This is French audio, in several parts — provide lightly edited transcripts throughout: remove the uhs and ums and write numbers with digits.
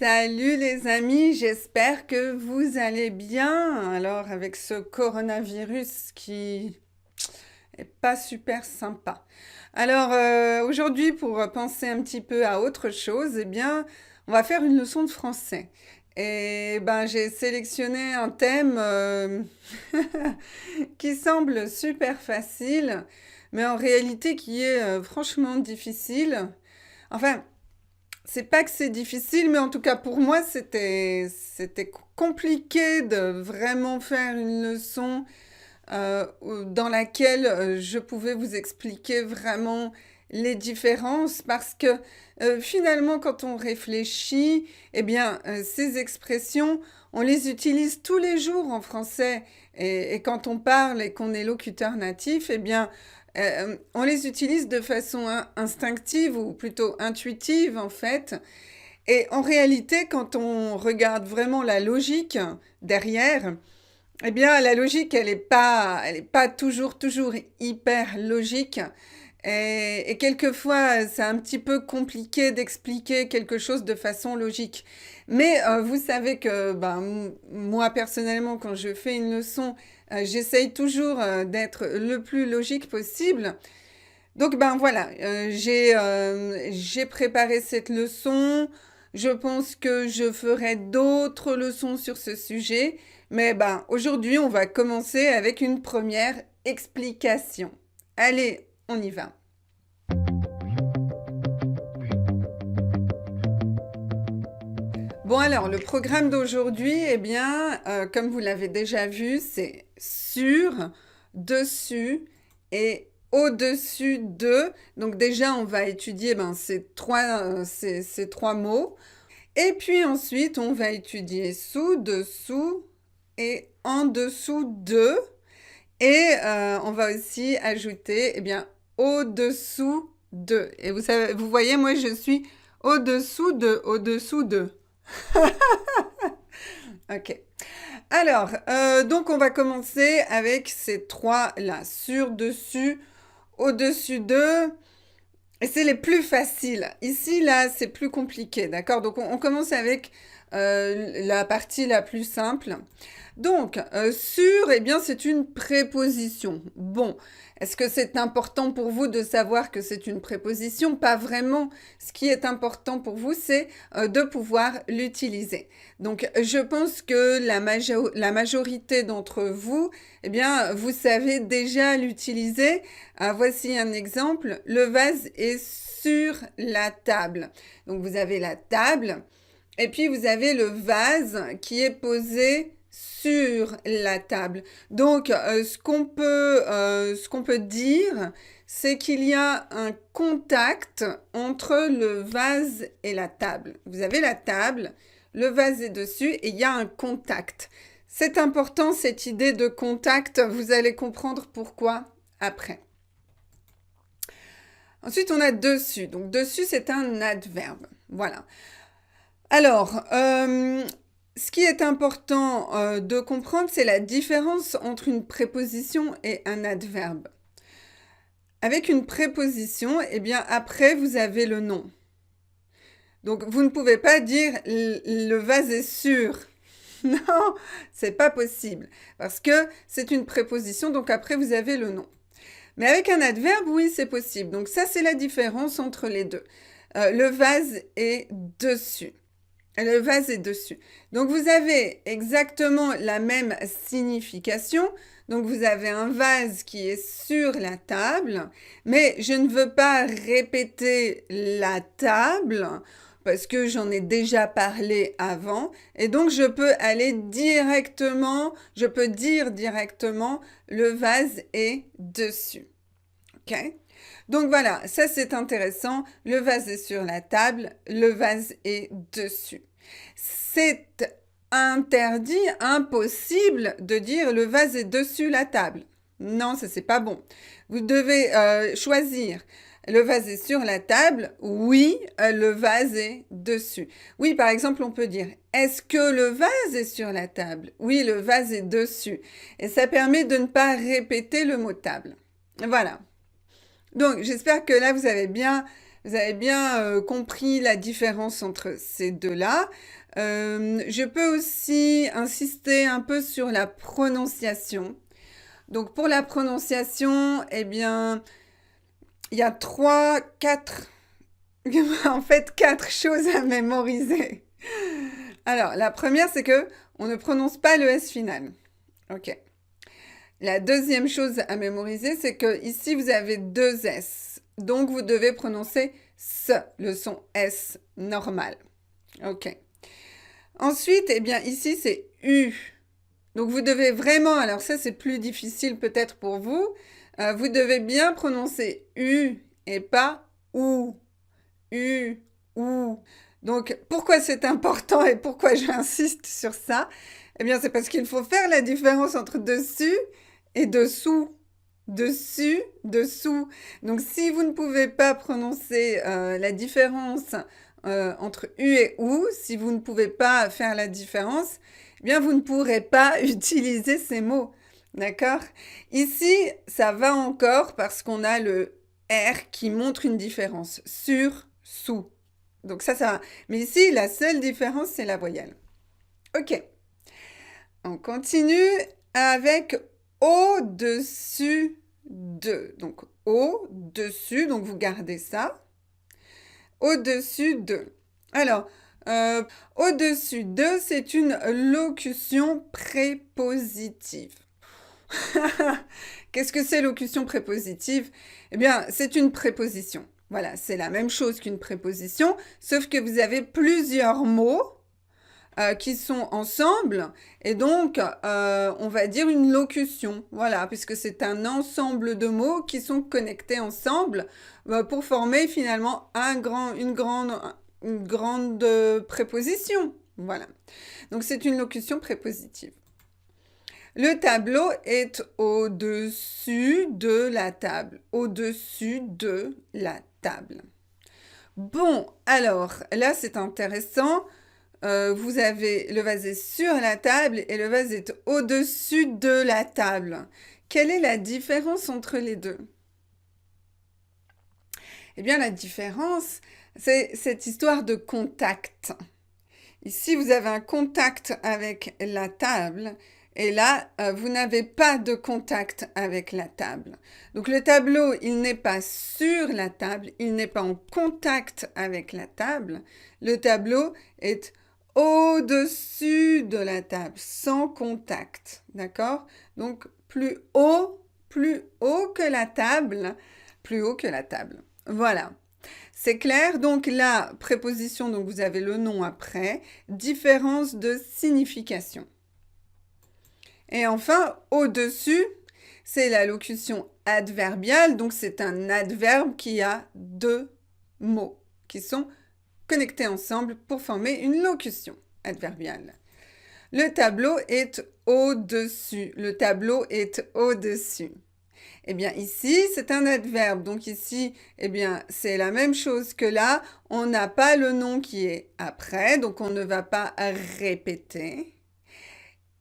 Salut les amis, j'espère que vous allez bien. Alors avec ce coronavirus qui est pas super sympa. Alors aujourd'hui pour penser un petit peu à autre chose, eh bien on va faire une leçon de français. Et ben j'ai sélectionné un thème qui semble super facile, mais en réalité qui est franchement difficile. Enfin, c'est pas que c'est difficile, mais en tout cas pour moi, c'était compliqué de vraiment faire une leçon dans laquelle je pouvais vous expliquer vraiment les différences parce que finalement, quand on réfléchit, eh bien, ces expressions, on les utilise tous les jours en français. Et quand on parle et qu'on est locuteur natif, eh bien, on les utilise de façon instinctive ou plutôt intuitive en fait. Et en réalité, quand on regarde vraiment la logique derrière, eh bien la logique, elle est pas toujours hyper logique. Et quelquefois, c'est un petit peu compliqué d'expliquer quelque chose de façon logique. Mais vous savez que ben, moi, personnellement, quand je fais une leçon, j'essaye toujours d'être le plus logique possible. Donc ben voilà, j'ai préparé cette leçon. Je pense que je ferai d'autres leçons sur ce sujet. Mais ben aujourd'hui, on va commencer avec une première explication. Allez, on y va. Bon alors, le programme d'aujourd'hui, eh bien, comme vous l'avez déjà vu, c'est sur, dessus et au-dessus de. Donc déjà, on va étudier ces trois mots. Et puis ensuite, on va étudier sous, dessous et en dessous de. Et on va aussi ajouter, eh bien, au-dessous de. Et vous savez, vous voyez, moi, je suis au-dessous de, au-dessous de. Ok. Alors, donc on va commencer avec ces trois-là. Sur, dessus, au-dessus de. Et c'est les plus faciles. Ici, là, c'est plus compliqué, d'accord? Donc on commence avec la partie la plus simple. Donc, sur, eh bien, c'est une préposition. Bon, est-ce que c'est important pour vous de savoir que c'est une préposition? Pas vraiment. Ce qui est important pour vous, c'est de pouvoir l'utiliser. Donc, je pense que la majorité d'entre vous, eh bien, vous savez déjà l'utiliser. Voici un exemple. Le vase est sur la table. Donc, vous avez la table et puis vous avez le vase qui est posé sur la table. Donc, ce qu'on peut dire, c'est qu'il y a un contact entre le vase et la table. Vous avez la table, le vase est dessus et il y a un contact. C'est important cette idée de contact, vous allez comprendre pourquoi après. Ensuite, on a dessus. Donc, dessus, c'est un adverbe. Voilà. Alors, ce qui est important de comprendre, c'est la différence entre une préposition et un adverbe. Avec une préposition, eh bien, après, vous avez le nom. Donc, vous ne pouvez pas dire le vase est sûr. Non, c'est pas possible. Parce que c'est une préposition, donc après, vous avez le nom. Mais avec un adverbe, oui, c'est possible. Donc, ça, c'est la différence entre les deux. Le vase est dessus. Le vase est dessus. Donc, vous avez exactement la même signification. Donc, vous avez un vase qui est sur la table, mais je ne veux pas répéter la table parce que j'en ai déjà parlé avant. Et donc, je peux dire directement, le vase est dessus. OK? Donc voilà, ça c'est intéressant. Le vase est sur la table, le vase est dessus. C'est interdit, impossible de dire le vase est dessus la table. Non, ça c'est pas bon. Vous devez choisir. Le vase est sur la table. Oui, le vase est dessus. Oui, par exemple, on peut dire est-ce que le vase est sur la table? Oui, le vase est dessus. Et ça permet de ne pas répéter le mot table. Voilà. Donc, j'espère que là, vous avez bien Vous avez bien compris la différence entre ces deux-là. Je peux aussi insister un peu sur la prononciation. Donc pour la prononciation, eh bien, il y a en fait, quatre choses à mémoriser. Alors, la première, c'est que on ne prononce pas le S final. OK. La deuxième chose à mémoriser, c'est que ici, vous avez deux S. Donc, vous devez prononcer ce, le son S normal. OK. Ensuite, eh bien, ici, c'est U. Donc, vous devez vraiment, alors ça, c'est plus difficile peut-être pour vous, vous devez bien prononcer U et pas OU. U, OU. Donc, pourquoi c'est important et pourquoi j'insiste sur ça? Eh bien, c'est parce qu'il faut faire la différence entre dessus et dessous. Dessus, dessous. Donc, si vous ne pouvez pas prononcer la différence entre U et OU, si vous ne pouvez pas faire la différence, eh bien, vous ne pourrez pas utiliser ces mots. D'accord? Ici, ça va encore parce qu'on a le R qui montre une différence. Sur, sous. Donc ça va. Mais ici, la seule différence, c'est la voyelle. OK. On continue avec au-dessus de. Donc au-dessus, donc vous gardez ça. Au-dessus de. Alors, au-dessus de, c'est une locution prépositive. Qu'est-ce que c'est locution prépositive? Eh bien, c'est une préposition. Voilà, c'est la même chose qu'une préposition, sauf que vous avez plusieurs mots qui sont ensemble, et donc on va dire une locution. Voilà, puisque c'est un ensemble de mots qui sont connectés ensemble pour former finalement une grande préposition. Voilà. Donc c'est une locution prépositive. Le tableau est au-dessus de la table. Au-dessus de la table. Bon, alors, là, c'est intéressant. Vous avez le vase est sur la table et le vase est au-dessus de la table. Quelle est la différence entre les deux? Eh bien, la différence, c'est cette histoire de contact. Ici, vous avez un contact avec la table. Et là, vous n'avez pas de contact avec la table. Donc le tableau, il n'est pas sur la table, il n'est pas en contact avec la table. Le tableau est au-dessus de la table, sans contact. D'accord? Donc plus haut que la table, plus haut que la table. Voilà. C'est clair? Donc la préposition, donc vous avez le nom après, différence de signification. Et enfin, au-dessus, c'est la locution adverbiale. Donc, c'est un adverbe qui a deux mots qui sont connectés ensemble pour former une locution adverbiale. Le tableau est au-dessus. Le tableau est au-dessus. Eh bien, ici, c'est un adverbe. Donc ici, eh bien, c'est la même chose que là. On n'a pas le nom qui est après, donc on ne va pas répéter.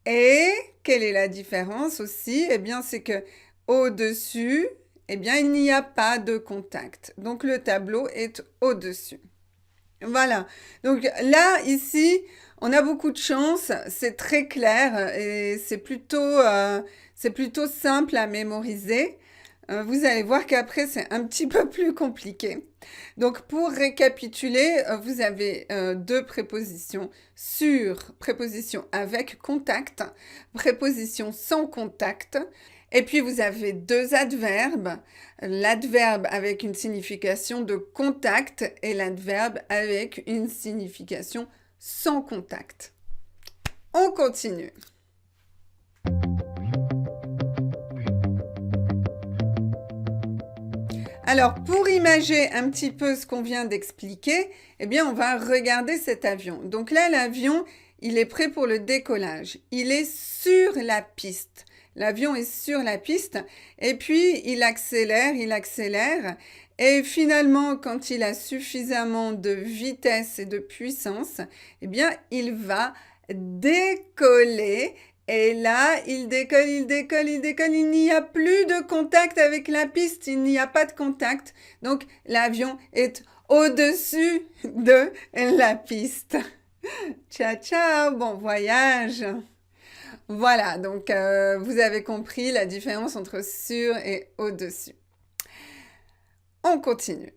Et quelle est la différence aussi? Eh bien, c'est que au-dessus, eh bien, il n'y a pas de contact. Donc, le tableau est au-dessus. Voilà. Donc là, ici, on a beaucoup de chance. C'est très clair et c'est plutôt simple à mémoriser. Vous allez voir qu'après, c'est un petit peu plus compliqué. Donc, pour récapituler, vous avez deux prépositions sur, préposition avec contact, préposition sans contact. Et puis, vous avez deux adverbes, l'adverbe avec une signification de contact et l'adverbe avec une signification sans contact. On continue. Alors, pour imager un petit peu ce qu'on vient d'expliquer, eh bien, on va regarder cet avion. Donc là, l'avion, il est prêt pour le décollage. Il est sur la piste. L'avion est sur la piste et puis il accélère. Et finalement, quand il a suffisamment de vitesse et de puissance, eh bien, il va décoller Et là, il décolle, il décolle, il décolle. Il n'y a plus de contact avec la piste. Il n'y a pas de contact. Donc, l'avion est au-dessus de la piste. Ciao, ciao, bon voyage. Voilà, donc vous avez compris la différence entre sur et au-dessus. On continue.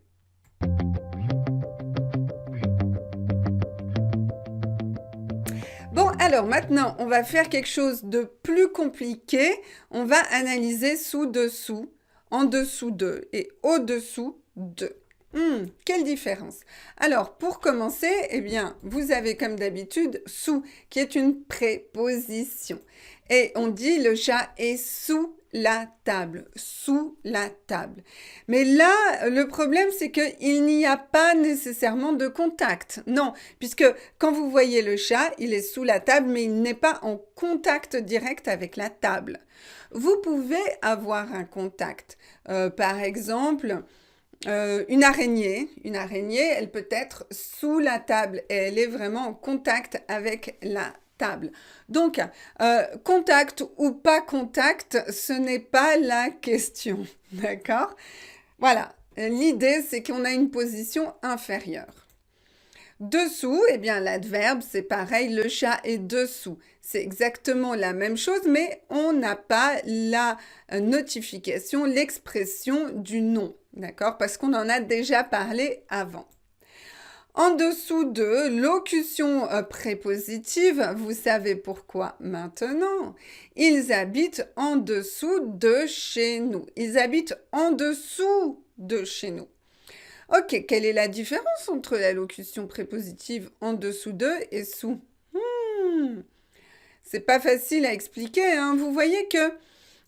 Bon, alors maintenant, on va faire quelque chose de plus compliqué. On va analyser sous-dessous, en dessous de et au-dessous de. Quelle différence? Alors, pour commencer, eh bien, vous avez comme d'habitude sous, qui est une préposition. Et on dit le chat est sous la table, sous la table. Mais là, le problème, c'est qu'il n'y a pas nécessairement de contact. Non, puisque quand vous voyez le chat, il est sous la table, mais il n'est pas en contact direct avec la table. Vous pouvez avoir un contact. Par exemple, une araignée, elle peut être sous la table et elle est vraiment en contact avec la table. Donc, contact ou pas contact, ce n'est pas la question, d'accord? Voilà, l'idée c'est qu'on a une position inférieure. Dessous, eh bien l'adverbe c'est pareil, le chat est dessous. C'est exactement la même chose, mais on n'a pas la notification, l'expression du nom, d'accord? Parce qu'on en a déjà parlé avant. En dessous de locution prépositive, vous savez pourquoi maintenant. Ils habitent en dessous de chez nous. Ils habitent en dessous de chez nous. Ok, quelle est la différence entre la locution prépositive en dessous de et sous? C'est pas facile à expliquer, hein. Vous voyez que,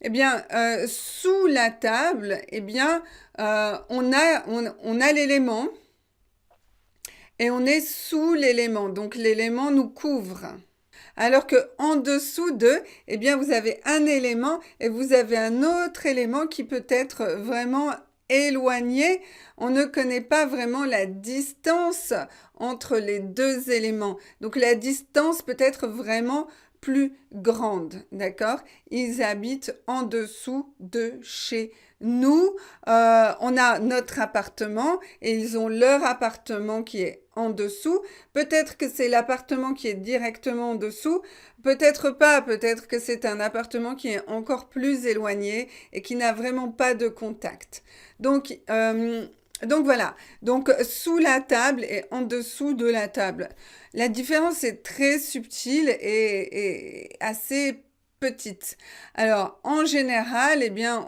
eh bien, sous la table, eh bien, on a l'élément et on est sous l'élément. Donc, l'élément nous couvre. Alors que en dessous de, eh bien, vous avez un élément et vous avez un autre élément qui peut être vraiment éloigné. On ne connaît pas vraiment la distance entre les deux éléments. Donc, la distance peut être vraiment plus grande, d'accord? Ils habitent en dessous de chez nous. On a notre appartement et ils ont leur appartement qui est en dessous. Peut-être que c'est l'appartement qui est directement en dessous. Peut-être pas. Peut-être que c'est un appartement qui est encore plus éloigné et qui n'a vraiment pas de contact. Donc voilà, donc sous la table et en dessous de la table. La différence est très subtile et assez petite. Alors, en général, eh bien,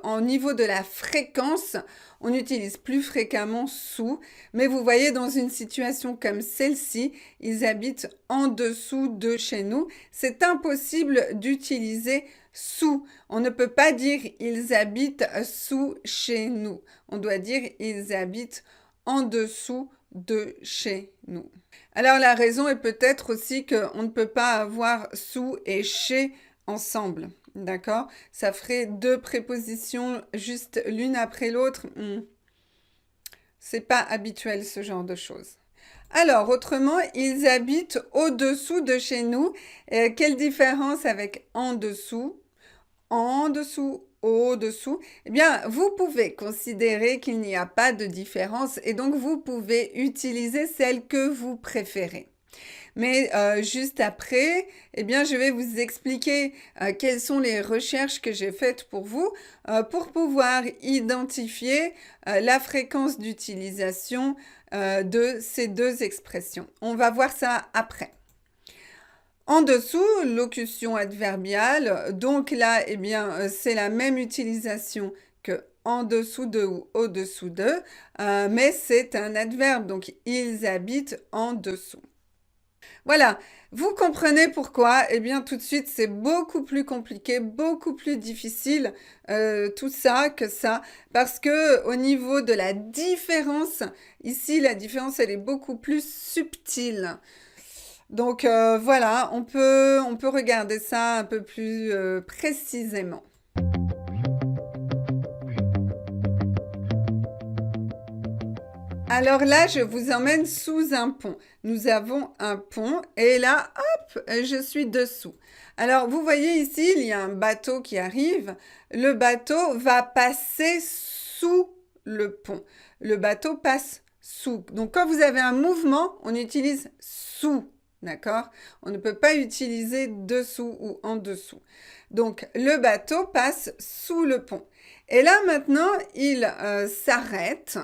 en niveau de la fréquence, on utilise plus fréquemment sous, mais vous voyez, dans une situation comme celle-ci, ils habitent en dessous de chez nous. C'est impossible d'utiliser sous. On ne peut pas dire ils habitent sous chez nous. On doit dire ils habitent en dessous de chez nous. Alors la raison est peut-être aussi qu'on ne peut pas avoir sous et chez ensemble. D'accord? Ça ferait deux prépositions juste l'une après l'autre. C'est pas habituel ce genre de choses. Alors, autrement, ils habitent au-dessous de chez nous. Quelle différence avec en dessous? En dessous, au-dessous, eh bien, vous pouvez considérer qu'il n'y a pas de différence et donc vous pouvez utiliser celle que vous préférez. Mais juste après, eh bien, je vais vous expliquer quelles sont les recherches que j'ai faites pour vous pour pouvoir identifier la fréquence d'utilisation de ces deux expressions. On va voir ça après. En dessous, locution adverbiale. Donc là, eh bien, c'est la même utilisation que en dessous de ou au-dessous de, mais c'est un adverbe. Donc, ils habitent en dessous. Voilà, vous comprenez pourquoi? Eh bien, tout de suite, c'est beaucoup plus compliqué, beaucoup plus difficile, tout ça que ça, parce que au niveau de la différence, ici, la différence, elle est beaucoup plus subtile. Donc voilà, on peut regarder ça un peu plus précisément. Alors là, je vous emmène sous un pont. Nous avons un pont et là, hop, je suis dessous. Alors, vous voyez ici, il y a un bateau qui arrive. Le bateau va passer sous le pont. Le bateau passe sous. Donc, quand vous avez un mouvement, on utilise sous. D'accord? On ne peut pas utiliser dessous ou en dessous. Donc, le bateau passe sous le pont. Et là, maintenant, il s'arrête.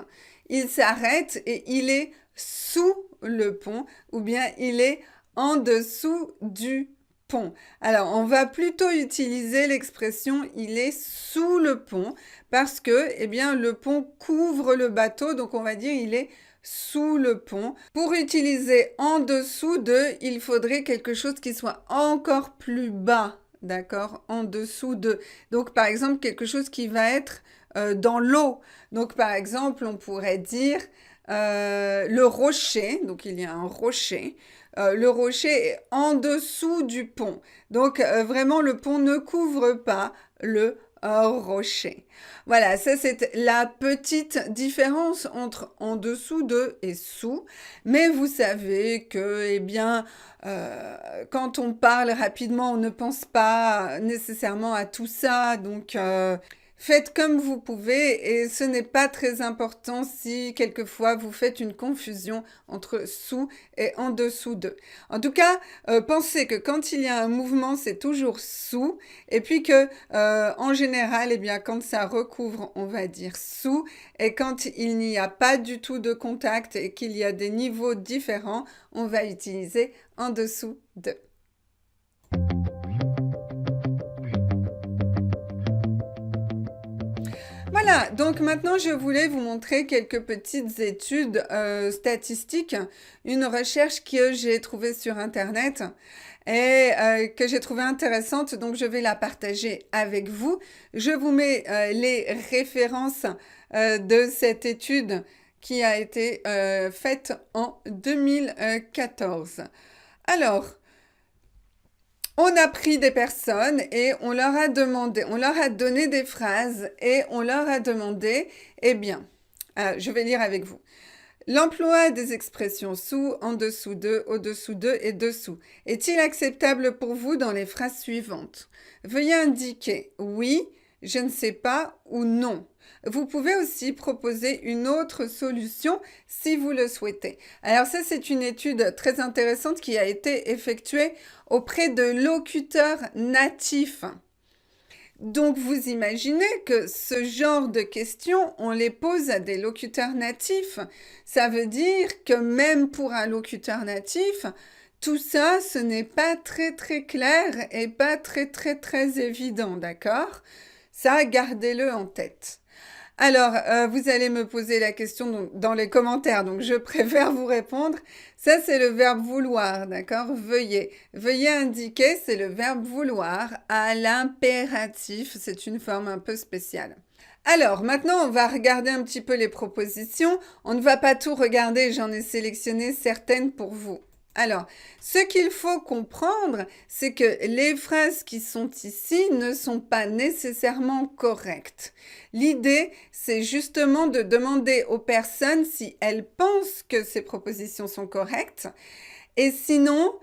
Il s'arrête et il est sous le pont ou bien il est en dessous du pont. Alors, on va plutôt utiliser l'expression il est sous le pont parce que, eh bien, le pont couvre le bateau, donc on va dire il est sous le pont. Pour utiliser en dessous de, il faudrait quelque chose qui soit encore plus bas, d'accord? En dessous de. Donc, par exemple, quelque chose qui va être dans l'eau. Donc, par exemple, on pourrait dire le rocher. Donc, il y a un rocher. Le rocher est en dessous du pont. Donc, vraiment, le pont ne couvre pas le rocher. Voilà, ça c'est la petite différence entre en dessous de et sous. Mais vous savez que, eh bien, quand on parle rapidement, on ne pense pas nécessairement à tout ça. Donc, faites comme vous pouvez et ce n'est pas très important si quelquefois vous faites une confusion entre sous et en dessous de. En tout cas, pensez que quand il y a un mouvement, c'est toujours sous et puis que en général, eh bien, quand ça recouvre, on va dire sous et quand il n'y a pas du tout de contact et qu'il y a des niveaux différents, on va utiliser en dessous de. Voilà, donc maintenant je voulais vous montrer quelques petites études statistiques, une recherche que j'ai trouvée sur Internet et que j'ai trouvée intéressante, donc je vais la partager avec vous. Je vous mets les références de cette étude qui a été faite en 2014. Alors, on a pris des personnes et on leur a demandé, on leur a donné des phrases et on leur a demandé, eh bien, je vais lire avec vous. L'emploi des expressions sous, en dessous de, au-dessous de et dessous est-il acceptable pour vous dans les phrases suivantes? Veuillez indiquer oui, je ne sais pas ou non. Vous pouvez aussi proposer une autre solution si vous le souhaitez. Alors ça, c'est une étude très intéressante qui a été effectuée auprès de locuteurs natifs. Donc vous imaginez que ce genre de questions, on les pose à des locuteurs natifs. Ça veut dire que même pour un locuteur natif, tout ça, ce n'est pas très très clair et pas très très très évident, d'accord? Ça, gardez-le en tête. Alors, vous allez me poser la question dans les commentaires, donc je préfère vous répondre. Ça, c'est le verbe vouloir, d'accord? Veuillez. Veuillez indiquer, c'est le verbe vouloir à l'impératif. C'est une forme un peu spéciale. Alors, maintenant, on va regarder un petit peu les propositions. On ne va pas tout regarder, j'en ai sélectionné certaines pour vous. Alors, ce qu'il faut comprendre, c'est que les phrases qui sont ici ne sont pas nécessairement correctes. L'idée, c'est justement de demander aux personnes si elles pensent que ces propositions sont correctes et sinon,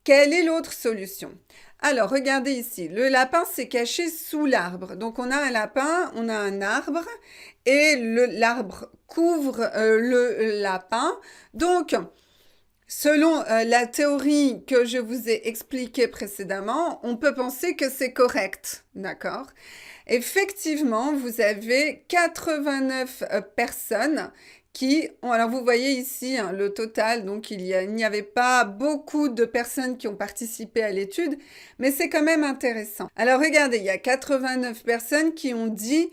quelle est l'autre solution? Alors, regardez ici, le lapin s'est caché sous l'arbre. Donc, on a un lapin, on a un arbre et l'arbre couvre le lapin. Donc, selon la théorie que je vous ai expliquée précédemment, on peut penser que c'est correct, d'accord? Effectivement, vous avez 89 personnes qui ont, alors vous voyez ici hein, le total, donc il n'y avait pas beaucoup de personnes qui ont participé à l'étude, mais c'est quand même intéressant. Alors regardez, il y a 89 personnes qui ont dit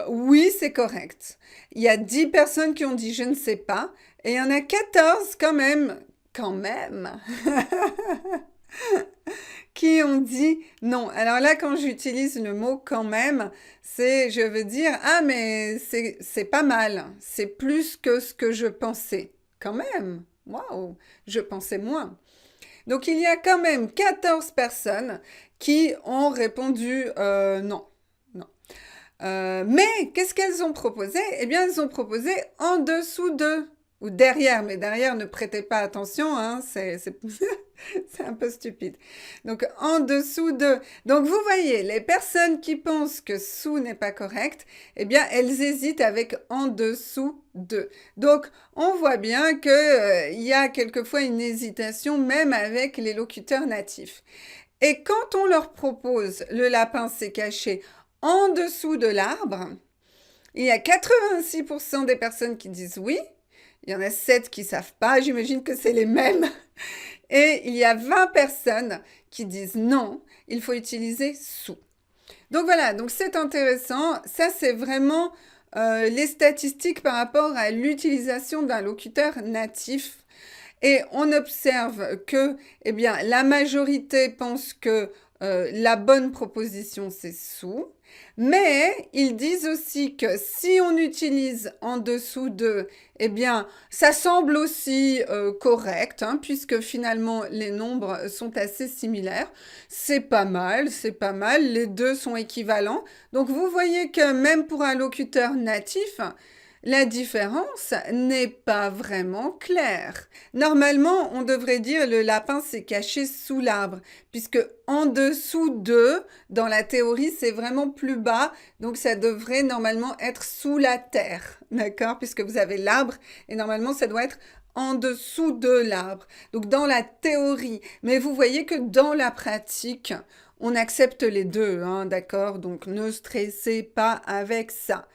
oui, c'est correct. Il y a 10 personnes qui ont dit je ne sais pas, et il y en a 14 quand même, qui ont dit non. Alors là, quand j'utilise le mot quand même, je veux dire, ah mais c'est pas mal, c'est plus que ce que je pensais. Quand même, waouh, je pensais moins. Donc il y a quand même 14 personnes qui ont répondu non. Non. Mais qu'est-ce qu'elles ont proposé? Eh bien, elles ont proposé en dessous de. ou derrière, mais derrière, ne prêtez pas attention, hein, c'est un peu stupide. Donc, en dessous de. Donc, vous voyez, les personnes qui pensent que sous n'est pas correct, eh bien, elles hésitent avec en dessous de. Donc, on voit bien que, il y a quelquefois une hésitation, même avec les locuteurs natifs. Et quand on leur propose le lapin s'est caché en dessous de l'arbre, il y a 86% des personnes qui disent oui. Il y en a 7 qui savent pas. J'imagine que c'est les mêmes. Et il y a 20 personnes qui disent non, il faut utiliser sous. Donc voilà, donc c'est intéressant. Ça, c'est vraiment les statistiques par rapport à l'utilisation d'un locuteur natif. Et on observe que, eh bien, la majorité pense que la bonne proposition, c'est sous. Mais ils disent aussi que si on utilise en dessous de, eh bien, ça semble aussi correct, hein, puisque finalement les nombres sont assez similaires. C'est pas mal, c'est pas mal. Les deux sont équivalents. Donc vous voyez que même pour un locuteur natif, la différence n'est pas vraiment claire. Normalement, on devrait dire le lapin s'est caché sous l'arbre, puisque en dessous de, dans la théorie, c'est vraiment plus bas, donc ça devrait normalement être sous la terre, d'accord? Puisque vous avez l'arbre, et normalement, ça doit être en dessous de l'arbre. Donc dans la théorie, mais vous voyez que dans la pratique, on accepte les deux, hein, d'accord? Donc ne stressez pas avec ça.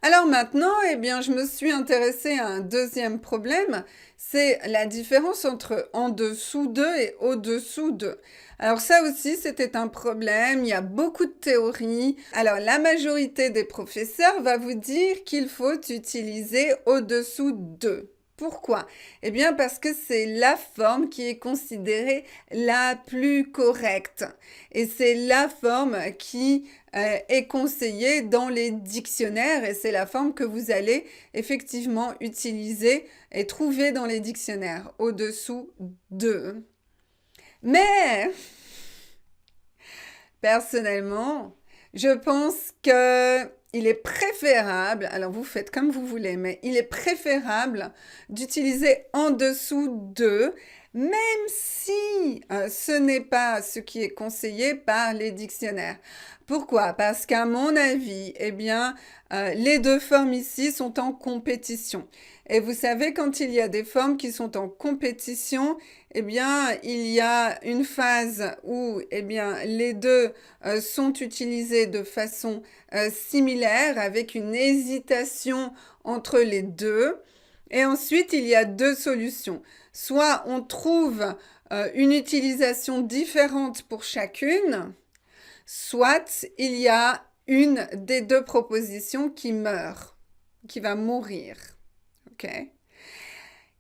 Alors maintenant, eh bien, je me suis intéressée à un deuxième problème, c'est la différence entre en dessous de et au-dessous de. Alors ça aussi, c'était un problème, il y a beaucoup de théories. Alors la majorité des professeurs va vous dire qu'il faut utiliser au-dessous de. Pourquoi? Eh bien parce que c'est la forme qui est considérée la plus correcte. Et c'est la forme qui est conseillée dans les dictionnaires et c'est la forme que vous allez effectivement utiliser et trouver dans les dictionnaires au-dessous de. Mais personnellement, je pense que il est préférable, alors vous faites comme vous voulez, mais il est préférable d'utiliser en dessous de, même si ce n'est pas ce qui est conseillé par les dictionnaires. Pourquoi? Parce qu'à mon avis, eh bien, les deux formes ici sont en compétition. Et vous savez, quand il y a des formes qui sont en compétition, eh bien, il y a une phase où, eh bien, les deux sont utilisés de façon similaire, avec une hésitation entre les deux. Et ensuite, il y a deux solutions. Soit on trouve une utilisation différente pour chacune, soit il y a une des deux propositions qui meurt, qui va mourir. OK?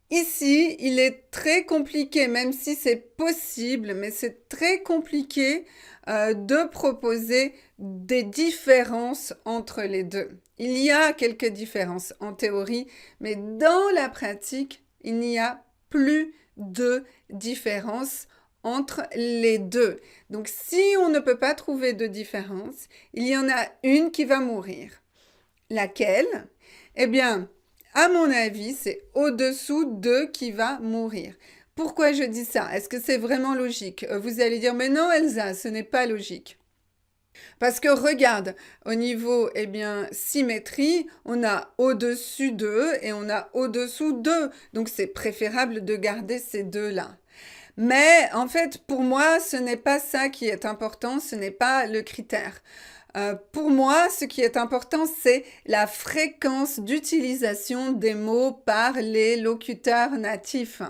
Ici, il est très compliqué, même si c'est possible, mais c'est très compliqué de proposer des différences entre les deux. Il y a quelques différences en théorie, mais dans la pratique, il n'y a plus de différence entre les deux. Donc, si on ne peut pas trouver de différence, il y en a une qui va mourir. Laquelle? Eh bien, à mon avis, c'est au-dessous de qui va mourir. Pourquoi je dis ça? Est-ce que c'est vraiment logique? Vous allez dire, mais non, Elsa, ce n'est pas logique. Parce que regarde, au niveau, eh bien, symétrie, on a au-dessus de et on a au-dessous de. Donc, c'est préférable de garder ces deux-là. Mais en fait, pour moi, ce n'est pas ça qui est important, ce n'est pas le critère. Pour moi, ce qui est important, c'est la fréquence d'utilisation des mots par les locuteurs natifs.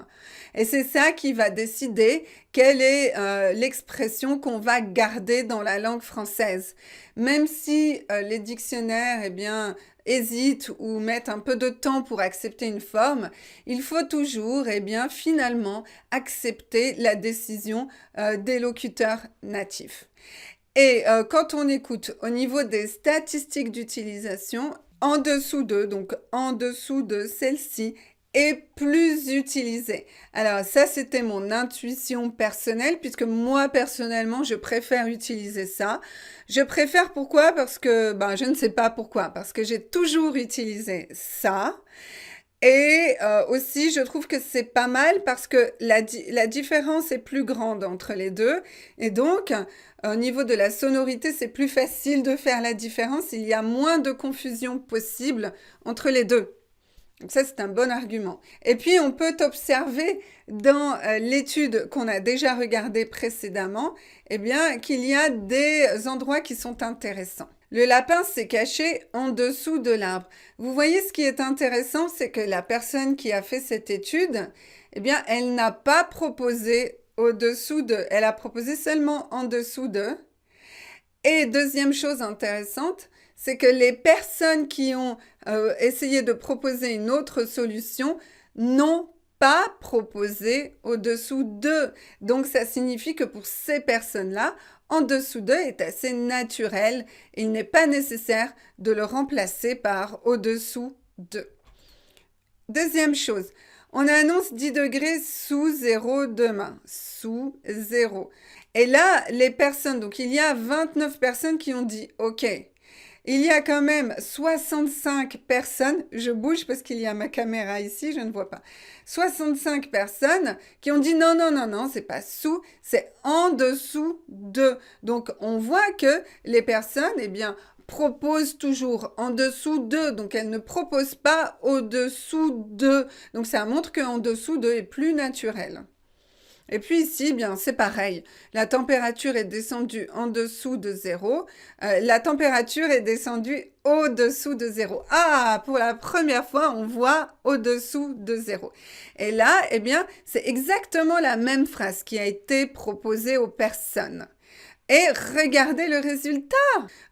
Et c'est ça qui va décider quelle est l'expression qu'on va garder dans la langue française. Même si les dictionnaires, eh bien, hésitent ou mettent un peu de temps pour accepter une forme, il faut toujours, eh bien, finalement, accepter la décision des locuteurs natifs. Et quand on écoute au niveau des statistiques d'utilisation, en dessous de, donc en dessous de celle-ci, est plus utilisée. Alors ça, c'était mon intuition personnelle, puisque moi, personnellement, je préfère utiliser ça. Je préfère pourquoi? Parce que, je ne sais pas pourquoi, parce que j'ai toujours utilisé ça. Et aussi, je trouve que c'est pas mal parce que la différence est plus grande entre les deux. Et donc, au niveau de la sonorité, c'est plus facile de faire la différence. Il y a moins de confusion possible entre les deux. Donc ça, c'est un bon argument. Et puis, on peut observer dans l'étude qu'on a déjà regardée précédemment, eh bien, qu'il y a des endroits qui sont intéressants. Le lapin s'est caché en dessous de l'arbre. Vous voyez, ce qui est intéressant, c'est que la personne qui a fait cette étude, eh bien, elle n'a pas proposé au-dessous de, elle a proposé seulement en dessous de. Et deuxième chose intéressante, c'est que les personnes qui ont essayé de proposer une autre solution n'ont pas proposé au-dessous d'eux. Donc ça signifie que pour ces personnes-là, en dessous d'eux est assez naturel. Il n'est pas nécessaire de le remplacer par au-dessous d'eux. Deuxième chose, on annonce 10 degrés sous zéro demain. Sous zéro. Et là, les personnes, donc il y a 29 personnes qui ont dit OK. Il y a quand même 65 personnes, je bouge parce qu'il y a ma caméra ici, je ne vois pas. 65 personnes qui ont dit non, non, non, non, c'est pas sous, c'est en dessous de. Donc on voit que les personnes, eh bien, proposent toujours en dessous de, donc elles ne proposent pas au-dessous de. Donc ça montre qu'en dessous de est plus naturel. Et puis ici, bien, c'est pareil. La température est descendue en dessous de zéro. La température est descendue au-dessous de zéro. Ah, pour la première fois, on voit au-dessous de zéro. Et là, eh bien, c'est exactement la même phrase qui a été proposée aux personnes. Et regardez le résultat.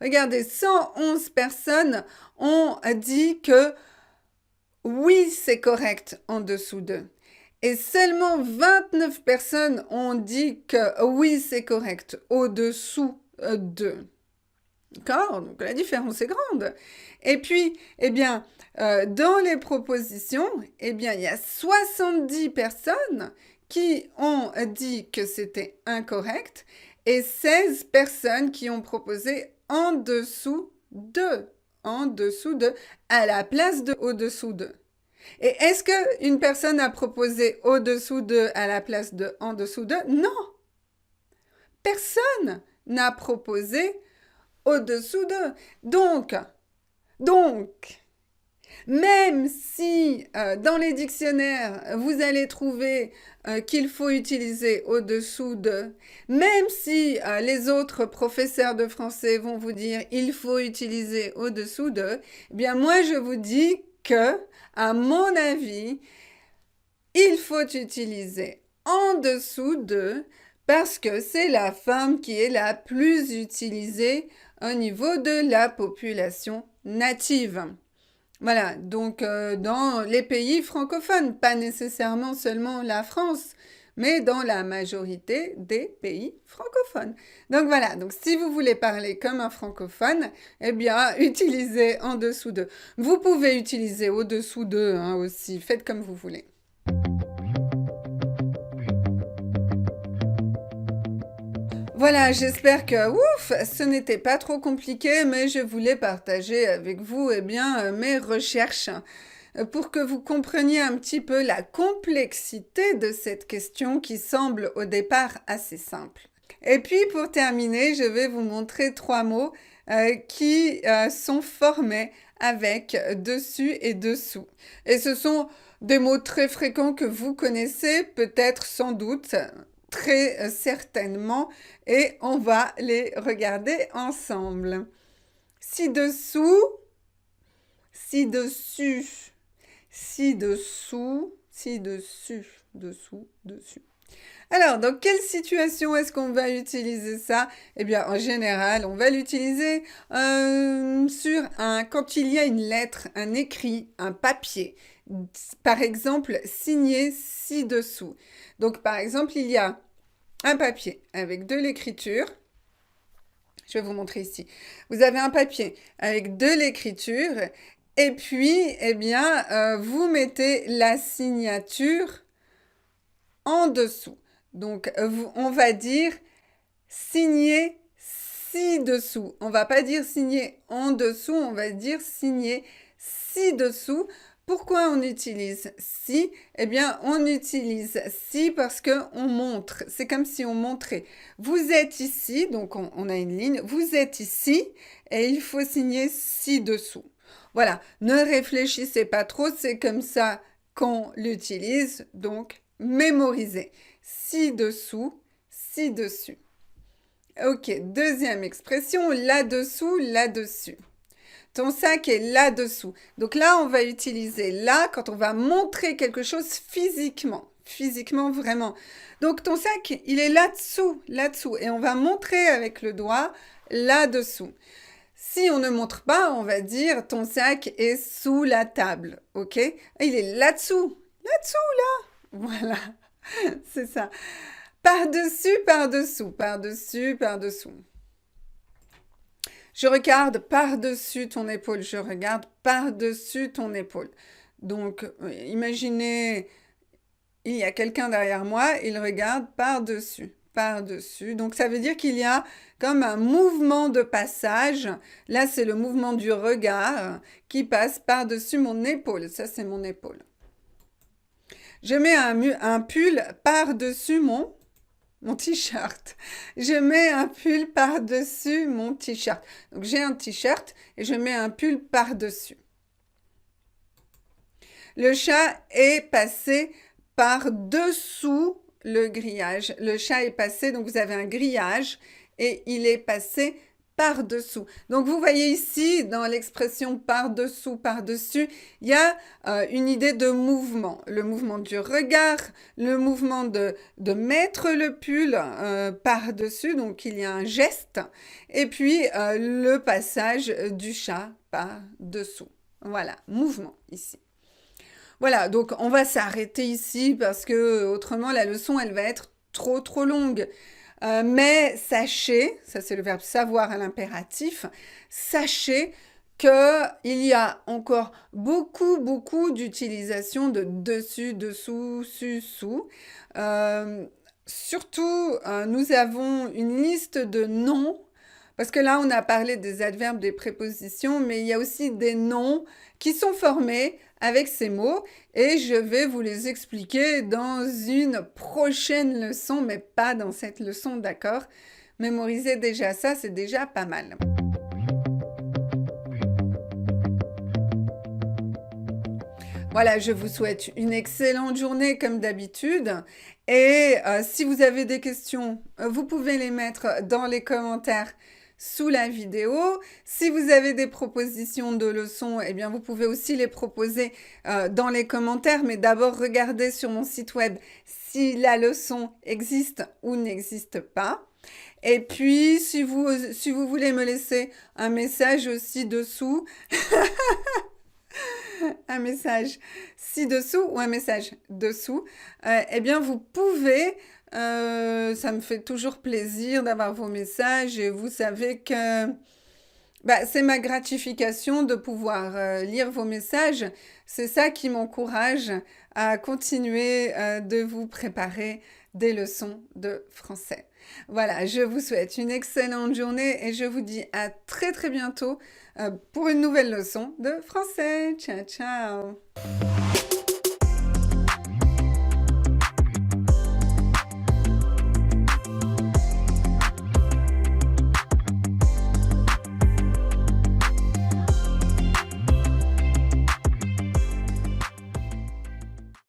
Regardez, 111 personnes ont dit que oui, c'est correct en dessous de. Et seulement 29 personnes ont dit que oui, c'est correct, au-dessous de. D'accord? Donc la différence est grande. Et puis, eh bien, dans les propositions, eh bien, il y a 70 personnes qui ont dit que c'était incorrect et 16 personnes qui ont proposé en dessous de, à la place de au-dessous de. Et est-ce qu'une personne a proposé au-dessous de à la place de en dessous de? Non. Personne n'a proposé au-dessous de. Donc, même si dans les dictionnaires, vous allez trouver qu'il faut utiliser au-dessous de, même si les autres professeurs de français vont vous dire il faut utiliser au-dessous de, eh bien moi je vous dis que, à mon avis, il faut utiliser en dessous de parce que c'est la forme qui est la plus utilisée au niveau de la population native. Voilà, donc dans les pays francophones, pas nécessairement seulement la France, mais dans la majorité des pays francophones. Donc voilà, donc si vous voulez parler comme un francophone, eh bien, utilisez en dessous de. Vous pouvez utiliser au-dessous de hein, aussi, faites comme vous voulez. Voilà, j'espère que, ouf, ce n'était pas trop compliqué, mais je voulais partager avec vous, eh bien, mes recherches pour que vous compreniez un petit peu la complexité de cette question qui semble au départ assez simple. Et puis, pour terminer, je vais vous montrer 3 mots qui sont formés avec dessus et dessous. Et ce sont des mots très fréquents que vous connaissez, peut-être sans doute, très certainement, et on va les regarder ensemble. Ci-dessous, ci-dessus, ci-dessous, ci-dessus, dessous, dessus. Alors, dans quelle situation est-ce qu'on va utiliser ça? Eh bien, en général, on va l'utiliser quand il y a une lettre, un écrit, un papier. Par exemple, signé ci-dessous. Donc, par exemple, il y a un papier avec de l'écriture. Je vais vous montrer ici. Vous avez un papier avec de l'écriture et puis, eh bien, vous mettez la signature en dessous. Donc, on va dire signer ci-dessous. On va pas dire signer en dessous, on va dire signer ci-dessous Pourquoi on utilise si? Eh bien, on utilise si parce que on montre. C'est comme si on montrait. Vous êtes ici, donc on a une ligne. Vous êtes ici et il faut signer ci-dessous. Voilà. Ne réfléchissez pas trop. C'est comme ça qu'on l'utilise. Donc, mémorisez. Ci-dessous, ci-dessus. Ok. Deuxième expression, là-dessous, là-dessus. Ton sac est là-dessous. Donc là, on va utiliser là quand on va montrer quelque chose physiquement. Physiquement, vraiment. Donc ton sac, il est là-dessous, là-dessous. Et on va montrer avec le doigt là-dessous. Si on ne montre pas, on va dire ton sac est sous la table. OK? Il est là-dessous. Là-dessous, là. Voilà. C'est ça. Par-dessus, par-dessous. Par-dessus, par-dessous. Je regarde par-dessus ton épaule. Je regarde par-dessus ton épaule. Donc, imaginez, il y a quelqu'un derrière moi, il regarde par-dessus. Par-dessus. Donc, ça veut dire qu'il y a comme un mouvement de passage. Là, c'est le mouvement du regard qui passe par-dessus mon épaule. Ça, c'est mon épaule. Je mets un pull par-dessus mon t-shirt. Je mets un pull par-dessus mon t-shirt. Donc j'ai un t-shirt et je mets un pull par-dessus. Le chat est passé par-dessous le grillage. Le chat est passé, donc vous avez un grillage et il est passé par-dessous. Donc vous voyez ici, dans l'expression par-dessous, par-dessus, il y a une idée de mouvement. Le mouvement du regard, le mouvement de mettre le pull par-dessus, donc il y a un geste, et puis le passage du chat par-dessous. Voilà, mouvement ici. Voilà, donc on va s'arrêter ici parce que autrement la leçon elle va être trop longue. Mais sachez, ça c'est le verbe savoir à l'impératif, sachez qu'il y a encore beaucoup d'utilisation de dessus, dessous, su, sous. Surtout, nous avons une liste de noms, parce que là on a parlé des adverbes, des prépositions, mais il y a aussi des noms qui sont formés avec ces mots et je vais vous les expliquer dans une prochaine leçon, mais pas dans cette leçon, d'accord? Mémorisez déjà ça, c'est déjà pas mal. Voilà, je vous souhaite une excellente journée comme d'habitude. Et si vous avez des questions, vous pouvez les mettre dans les commentaires sous la vidéo. Si vous avez des propositions de leçons, eh bien vous pouvez aussi les proposer dans les commentaires, mais d'abord regardez sur mon site web si la leçon existe ou n'existe pas. Et puis, si vous voulez me laisser un message aussi dessous, un message ci-dessous ou un message dessous, eh bien vous pouvez. Ça me fait toujours plaisir d'avoir vos messages et vous savez que c'est ma gratification de pouvoir lire vos messages. C'est ça qui m'encourage à continuer de vous préparer des leçons de français. Voilà, je vous souhaite une excellente journée et je vous dis à très bientôt pour une nouvelle leçon de français. Ciao, ciao!